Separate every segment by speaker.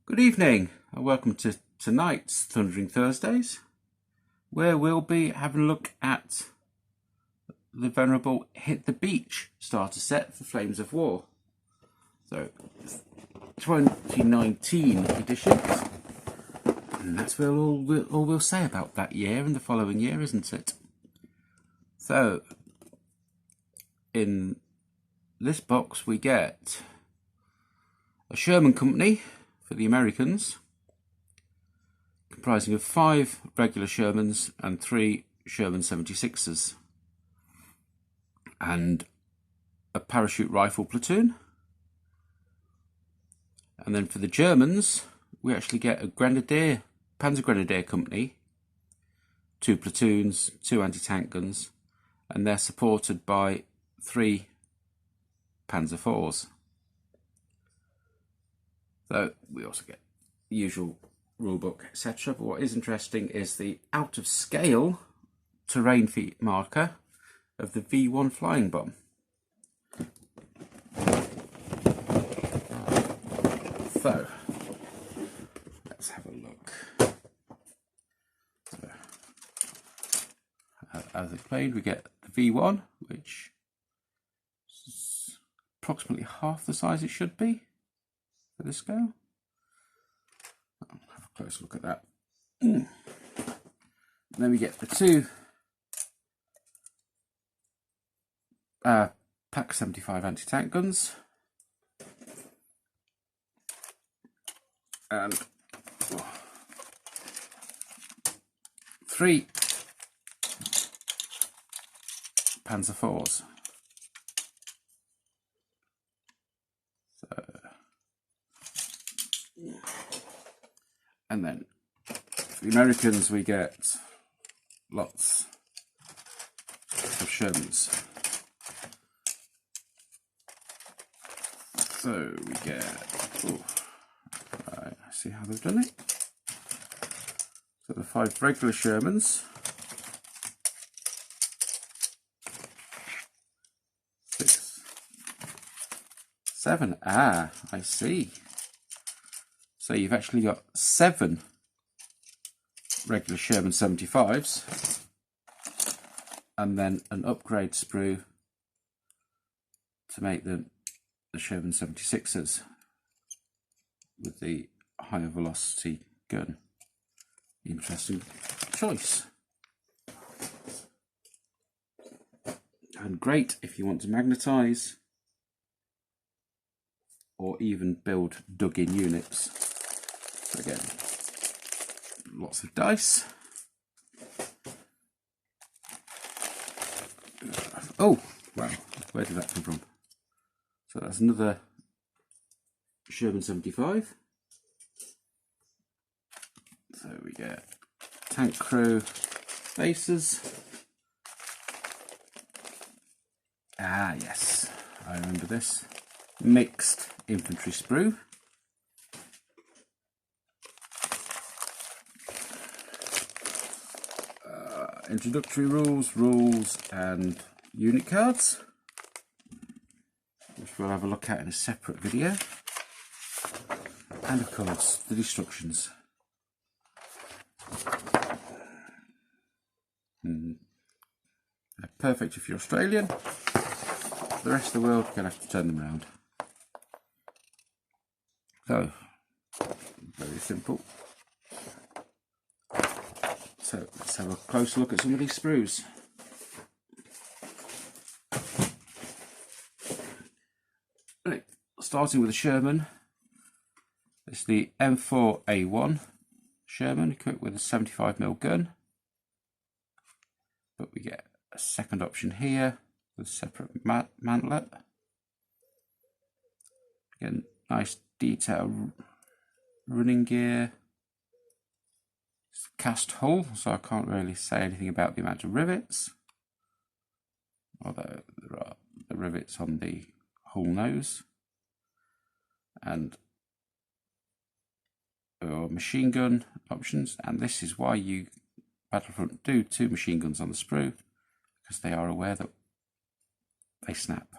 Speaker 1: Good evening and welcome to tonight's Thundering Thursdays, where we'll be having a look at the venerable Hit the Beach starter set for Flames of War. So, 2019 edition, and that's all we'll say about that year and the following year, isn't it? So, in this box we get a Sherman company for the Americans, comprising of 5 regular Shermans and 3 Sherman 76s, and a parachute rifle platoon. And then for the Germans, we actually get a Panzergrenadier Company, 2 platoons, 2 anti-tank guns, and they're supported by 3 Panzer IVs. So we also get the usual rulebook, etc. But what is interesting is the out-of-scale terrain feat marker of the V1 flying bomb. So let's have a look. So, as explained, we get the V1, which is approximately half the size it should be for this scale. I'll have a close look at that. And then we get the 2 Pak 75 anti-tank guns, and 3 Panzer IVs. And then for the Americans we get lots of Shermans. So we get, right, see how they've done it. So the 5 regular Shermans, 6, 7. I see. So you've actually got 7 regular Sherman 75s and then an upgrade sprue to make the Sherman 76s with the higher velocity gun. Interesting choice. And great if you want to magnetise or even build dug-in units. So again, lots of dice. Oh, wow, where did that come from? So that's another Sherman 75. So we get tank crew bases. Yes, I remember this. Mixed infantry sprue. Introductory rules and unit cards, which we'll have a look at in a separate video, and of course the instructions. Perfect if you're Australian. For the rest of the world, you're going to have to turn them around. So, very simple. So let's have a closer look at some of these sprues. Right, starting with the Sherman. It's the M4A1 Sherman, equipped with a 75mm gun. But we get a second option here with a separate mantlet. Again, nice detail running gear. It's a cast hull, so I can't really say anything about the amount of rivets, although there are the rivets on the hull nose. And machine gun options, and this is why you Battlefront do 2 machine guns on the sprue, because they are aware that they snap.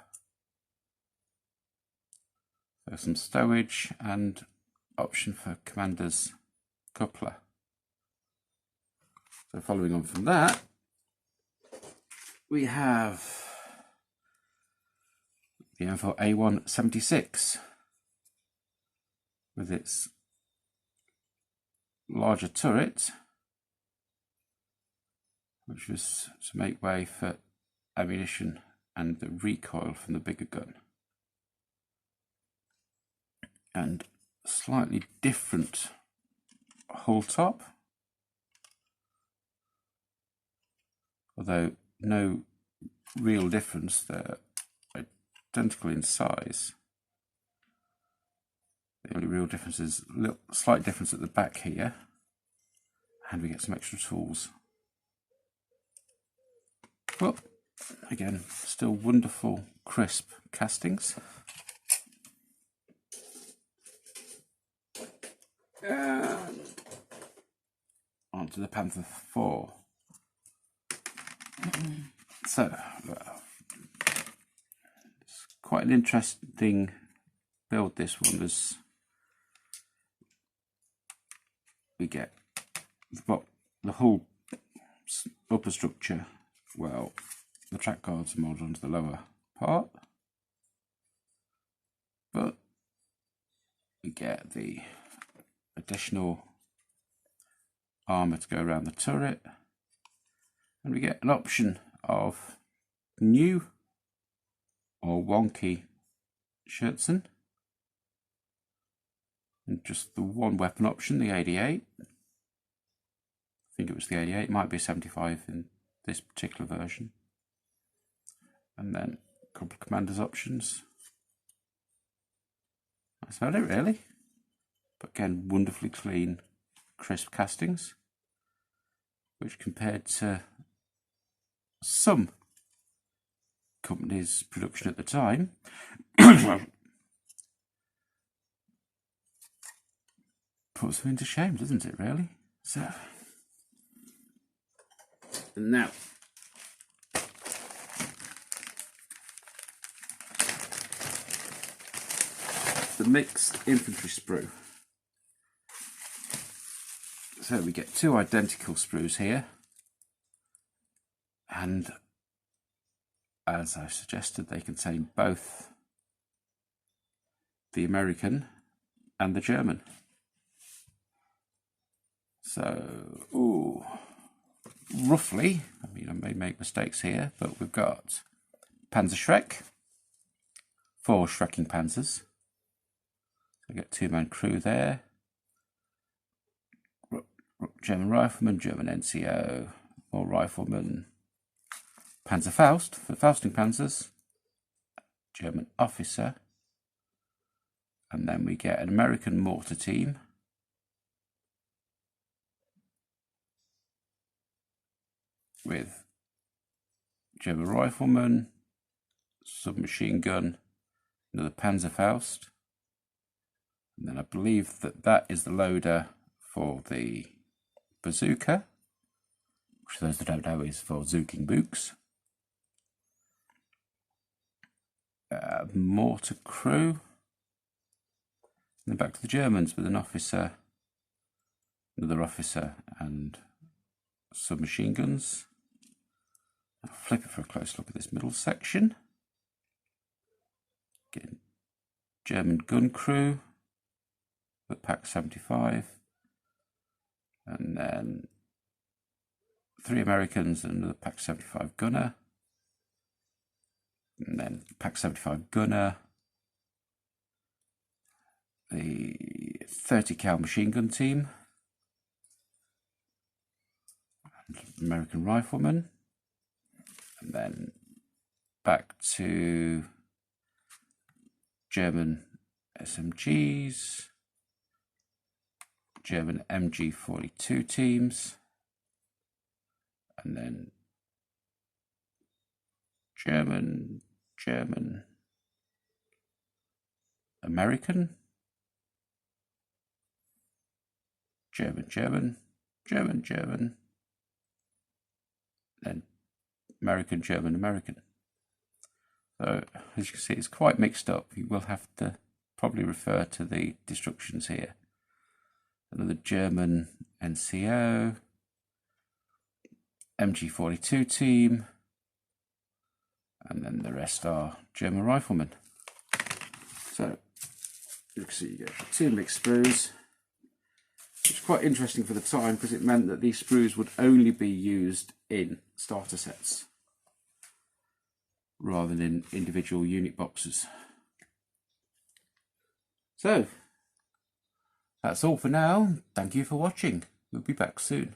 Speaker 1: There's some stowage and option for commander's coupler. So following on from that, we have the M4 A176 with its larger turret, which was to make way for ammunition and the recoil from the bigger gun. And slightly different hull top, although no real difference. They're identical in size. The only real difference is a little slight difference at the back here, and we get some extra tools. But again, still wonderful crisp castings. And onto the Panzer IV. So, it's quite an interesting build, this one. As we get the whole upper structure, well, the track guards are modelled onto the lower part, but we get the additional armour to go around the turret, and we get an option of new or wonky Scherzen, and just the one weapon option, the 88. I think it was the 88, it might be 75 in this particular version. And then a couple of commander's options. That's about it really. But again, wonderfully clean, crisp castings, which compared to some companies' production at the time, well, puts them into shame, doesn't it really? So, now, the mixed infantry sprue. So we get two identical sprues here, and as I suggested, they contain both the American and the German. So, roughly, I mean, I may make mistakes here, but we've got Panzer Schreck, 4 Schrecking Panzers. We get 2-man crew there. German rifleman, German NCO, more riflemen. Panzer Faust for Fausting Panzers, German officer, and then we get an American mortar team, with German rifleman, submachine gun, another Panzer Faust, and then I believe that is the loader for the bazooka, which for those that don't know is for zooking books. Mortar crew, and then back to the Germans with an officer, another officer, and submachine guns. I'll flip it for a close look at this middle section. Again, German gun crew with Pak 75, and then 3 Americans and another Pak 75 gunner. And then Pak 75 gunner, the 30 cal machine gun team, and American rifleman, and then back to German SMGs, German MG42 teams, and then German, American, German, then American, German. So, as you can see, it's quite mixed up. You will have to probably refer to the destructions here another German NCO, MG42 team, and then the rest are German riflemen. So you can see you get 2 mixed sprues, which is quite interesting for the time because it meant that these sprues would only be used in starter sets rather than in individual unit boxes. So that's all for now. Thank you for watching. We'll be back soon.